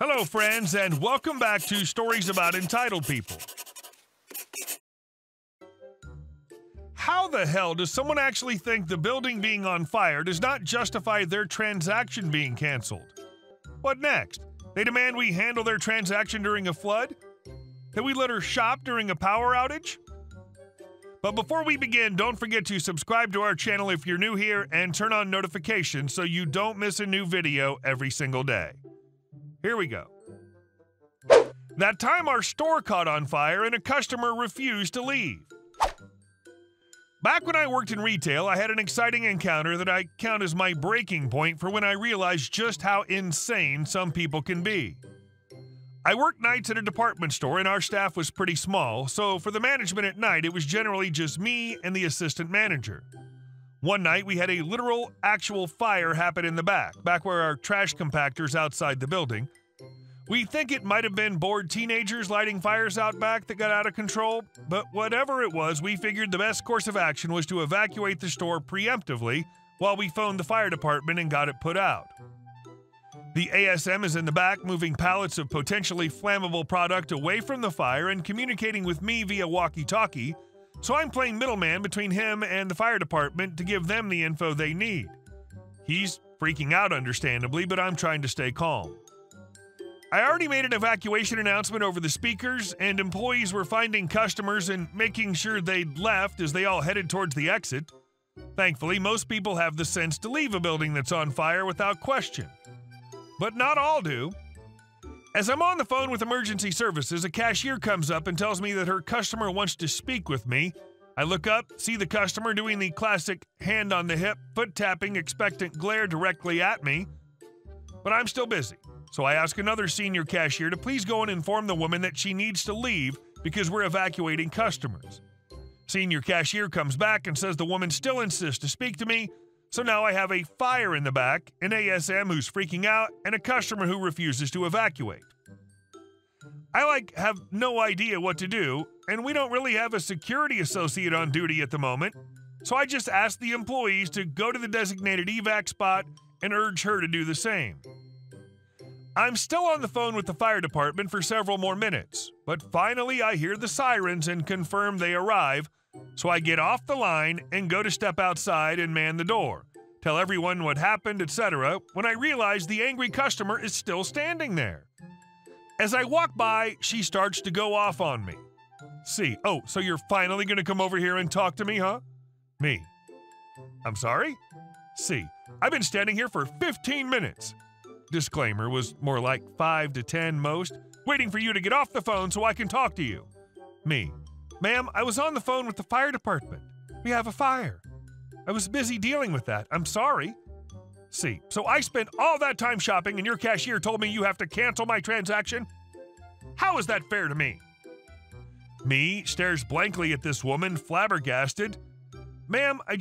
Hello, friends, and welcome back to Stories About Entitled People. How the hell does someone actually think the building being on fire does not justify their transaction being canceled? What next? They demand we handle their transaction during a flood? That we let her shop during a power outage? But before we begin, don't forget to subscribe to our channel if you're new here and turn on notifications so you don't miss a new video every single day. Here we go. That time our store caught on fire and a customer refused to leave. Back when I worked in retail, I had an exciting encounter that I count as my breaking point for when I realized just how insane some people can be. I worked nights at a department store and our staff was pretty small, so for the management at night, it was generally just me and the assistant manager. One night, we had a literal, actual fire happen in the back where our trash compactor's outside the building. We think it might have been bored teenagers lighting fires out back that got out of control, but whatever it was, we figured the best course of action was to evacuate the store preemptively while we phoned the fire department and got it put out. The ASM is in the back, moving pallets of potentially flammable product away from the fire and communicating with me via walkie-talkie, so I'm playing middleman between him and the fire department to give them the info they need. He's freaking out, understandably, but I'm trying to stay calm. I already made an evacuation announcement over the speakers, and employees were finding customers and making sure they'd left as they all headed towards the exit. Thankfully, most people have the sense to leave a building that's on fire without question. But not all do. As I'm on the phone with emergency services, a cashier comes up and tells me that her customer wants to speak with me. I look up, see the customer doing the classic hand on the hip, foot tapping, expectant glare directly at me. But I'm still busy, so I ask another senior cashier to please go and inform the woman that she needs to leave because we're evacuating customers. Senior cashier comes back and says the woman still insists to speak to me, so now I have a fire in the back, an ASM who's freaking out, and a customer who refuses to evacuate. I have no idea what to do, and we don't really have a security associate on duty at the moment, so I just asked the employees to go to the designated evac spot and urge her to do the same. I'm still on the phone with the fire department for several more minutes, but finally I hear the sirens and confirm they arrive, so I get off the line and go to step outside and man the door, tell everyone what happened, etc., when I realize the angry customer is still standing there. As I walk by, she starts to go off on me. C. Oh, so you're finally going to come over here and talk to me, huh? Me. I'm sorry? C. I've been standing here for 15 minutes. Disclaimer was more like 5 to 10 most, waiting for you to get off the phone so I can talk to you. Me. Ma'am, I was on the phone with the fire department. We have a fire. I was busy dealing with that. I'm sorry. C. So I spent all that time shopping and your cashier told me you have to cancel my transaction? How is that fair to me? Me stares blankly at this woman, flabbergasted. Ma'am, I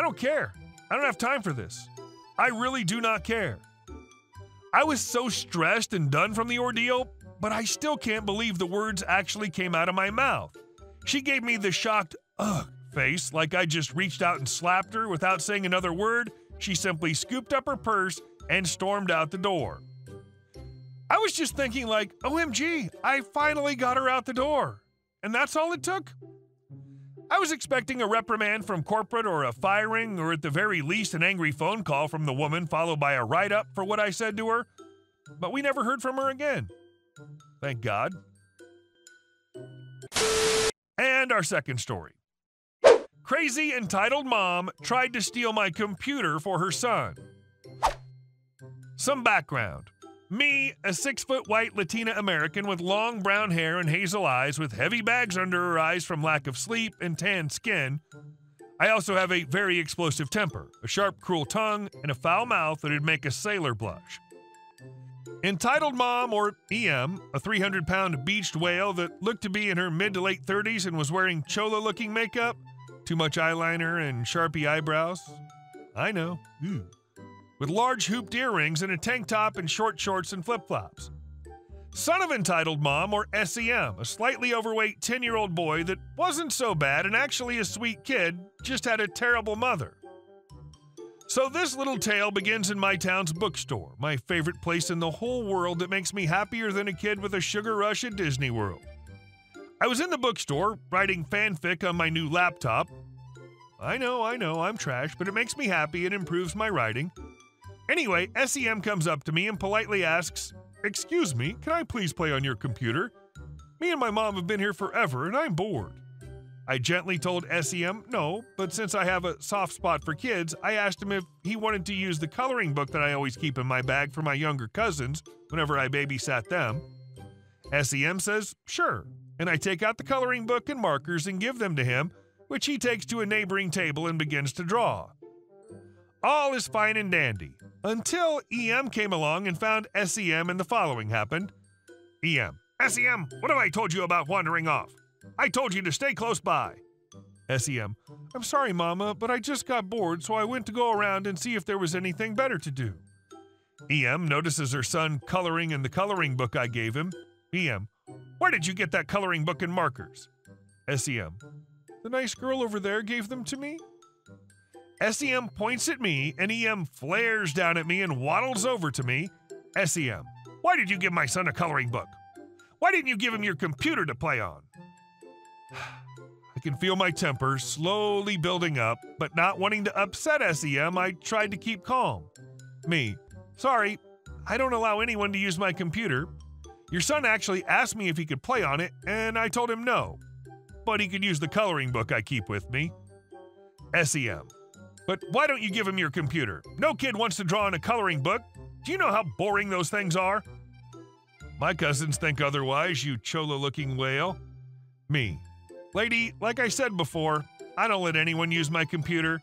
don't care. I don't have time for this. I really do not care. I was so stressed and done from the ordeal, but I still can't believe the words actually came out of my mouth. She gave me the shocked, ugh, face like I just reached out and slapped her without saying another word. She simply scooped up her purse and stormed out the door. I was just thinking OMG, I finally got her out the door. And that's all it took? I was expecting a reprimand from corporate or a firing or at the very least an angry phone call from the woman followed by a write-up for what I said to her. But we never heard from her again. Thank God. And our second story. Crazy entitled mom tried to steal my computer for her son. Some background. Me, a 6-foot white Latina American with long brown hair and hazel eyes with heavy bags under her eyes from lack of sleep and tan skin. I also have a very explosive temper, a sharp, cruel tongue, and a foul mouth that'd make a sailor blush. Entitled mom, or EM, a 300-pound beached whale that looked to be in her mid to late 30s and was wearing chola-looking makeup, too much eyeliner and Sharpie eyebrows. I know. With large hooped earrings and a tank top and short shorts and flip-flops. Son of entitled mom, or SEM, a slightly overweight 10-year-old boy that wasn't so bad and actually a sweet kid, just had a terrible mother. So this little tale begins in my town's bookstore, my favorite place in the whole world that makes me happier than a kid with a sugar rush at Disney World. I was in the bookstore writing fanfic on my new laptop. I know, I'm trash, but it makes me happy and improves my writing. Anyway, SEM comes up to me and politely asks, "Excuse me, can I please play on your computer? Me and my mom have been here forever and I'm bored." I gently told SEM no, but since I have a soft spot for kids, I asked him if he wanted to use the coloring book that I always keep in my bag for my younger cousins whenever I babysat them. SEM says, "Sure," and I take out the coloring book and markers and give them to him, which he takes to a neighboring table and begins to draw. All is fine and dandy, until EM came along and found SEM and the following happened. EM, "SEM, what have I told you about wandering off? I told you to stay close by." SEM, "I'm sorry, Mama, but I just got bored, so I went to go around and see if there was anything better to do." EM notices her son coloring in the coloring book I gave him. EM, "Where did you get that coloring book and markers?" SEM, "The nice girl over there gave them to me." SEM points at me, and EM flares down at me and waddles over to me. SEM, "Why did you give my son a coloring book? Why didn't you give him your computer to play on?" I can feel my temper slowly building up, but not wanting to upset SEM, I tried to keep calm. Me, "Sorry, I don't allow anyone to use my computer. Your son actually asked me if he could play on it, and I told him no, but he could use the coloring book I keep with me." SEM, "But why don't you give him your computer? No kid wants to draw in a coloring book. Do you know how boring those things are?" My cousins think otherwise, you cholo-looking whale. Me, "Lady, like I said before, I don't let anyone use my computer.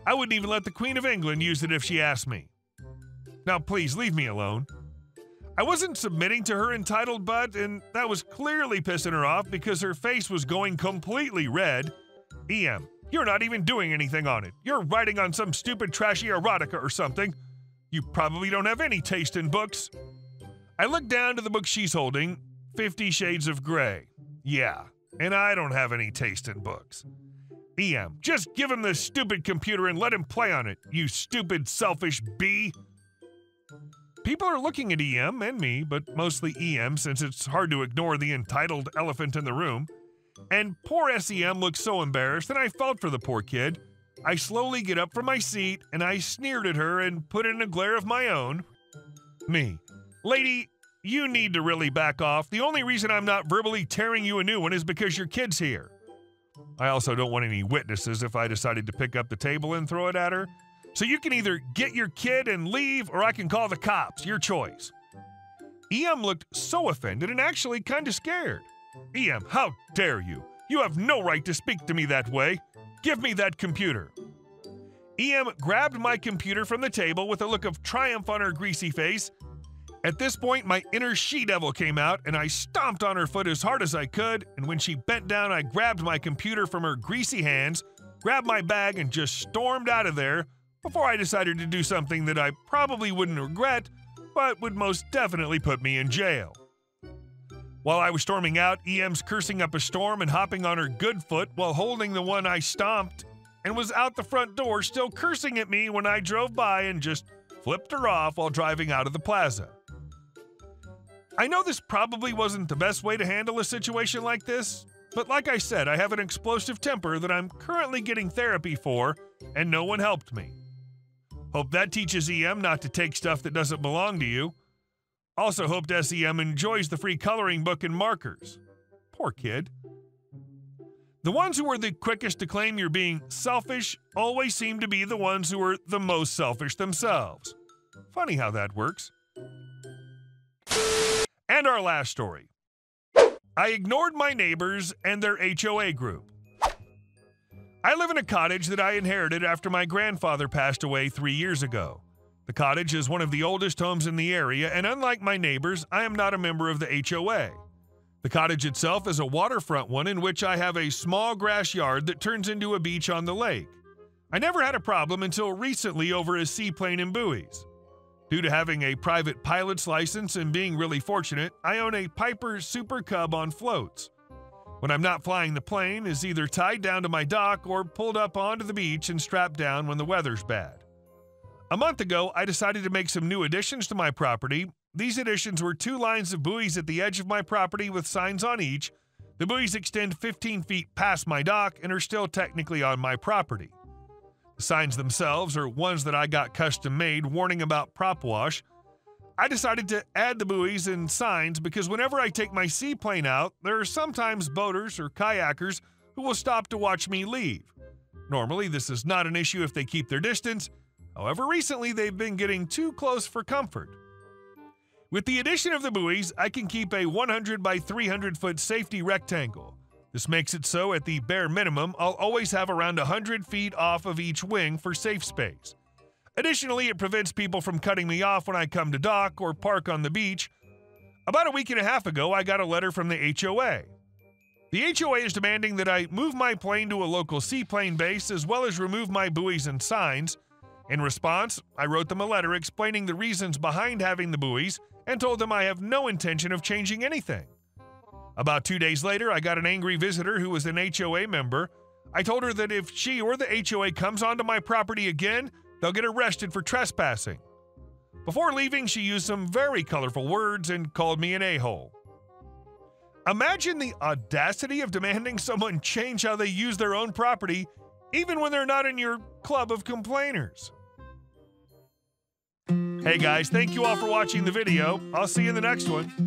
I wouldn't even let the Queen of England use it if she asked me. Now please leave me alone." I wasn't submitting to her entitled butt, and that was clearly pissing her off because her face was going completely red. EM, "You're not even doing anything on it. You're writing on some stupid trashy erotica or something. You probably don't have any taste in books." I look down to the book she's holding, 50 Shades of Grey. Yeah, and I don't have any taste in books. EM, "Just give him this stupid computer and let him play on it, you stupid selfish bee." People are looking at EM and me, but mostly EM since it's hard to ignore the entitled elephant in the room. And poor SEM looks so embarrassed that I felt for the poor kid. I slowly get up from my seat and I sneered at her and put in a glare of my own. Me, "Lady, you need to really back off. The only reason I'm not verbally tearing you a new one is because your kid's here." I also don't want any witnesses if I decided to pick up the table and throw it at her. So you can either get your kid and leave, or I can call the cops. Your choice. EM looked so offended and actually kind of scared. EM, "How dare you? You have no right to speak to me that way. Give me that computer." EM grabbed my computer from the table with a look of triumph on her greasy face. At this point, my inner she-devil came out, and I stomped on her foot as hard as I could, and when she bent down, I grabbed my computer from her greasy hands, grabbed my bag, and just stormed out of there before I decided to do something that I probably wouldn't regret, but would most definitely put me in jail. While I was storming out, EM's cursing up a storm and hopping on her good foot while holding the one I stomped, and was out the front door still cursing at me when I drove by and just flipped her off while driving out of the plaza. I know this probably wasn't the best way to handle a situation like this, but like I said, I have an explosive temper that I'm currently getting therapy for, and no one helped me. Hope that teaches EM not to take stuff that doesn't belong to you. Also hoped SEM enjoys the free coloring book and markers. Poor kid. The ones who are the quickest to claim you're being selfish always seem to be the ones who are the most selfish themselves. Funny how that works. And our last story. I ignored my neighbors and their HOA group. I live in a cottage that I inherited after my grandfather passed away 3 years ago. The cottage is one of the oldest homes in the area, and unlike my neighbors, I am not a member of the HOA. The cottage itself is a waterfront one in which I have a small grass yard that turns into a beach on the lake. I never had a problem until recently over a seaplane and buoys. Due to having a private pilot's license and being really fortunate, I own a Piper Super Cub on floats. When I'm not flying the plane, is either tied down to my dock or pulled up onto the beach and strapped down when the weather's bad. A month ago, I decided to make some new additions to my property. These additions were 2 lines of buoys at the edge of my property with signs on each. The buoys extend 15 feet past my dock and are still technically on my property. The signs themselves are ones that I got custom made, warning about prop wash. I decided to add the buoys and signs because whenever I take my seaplane out, there are sometimes boaters or kayakers who will stop to watch me leave. Normally, this is not an issue if they keep their distance. However, recently they've been getting too close for comfort. With the addition of the buoys, I can keep a 100 by 300 foot safety rectangle. This makes it so at the bare minimum, I'll always have around 100 feet off of each wing for safe space. Additionally, it prevents people from cutting me off when I come to dock or park on the beach. About a week and a half ago, I got a letter from the HOA. The HOA is demanding that I move my plane to a local seaplane base as well as remove my buoys and signs. In response, I wrote them a letter explaining the reasons behind having the buoys and told them I have no intention of changing anything. About 2 days later, I got an angry visitor who was an HOA member. I told her that if she or the HOA comes onto my property again, they'll get arrested for trespassing. Before leaving, she used some very colorful words and called me an a-hole. Imagine the audacity of demanding someone change how they use their own property, even when they're not in your club of complainers. Hey guys, thank you all for watching the video. I'll see you in the next one.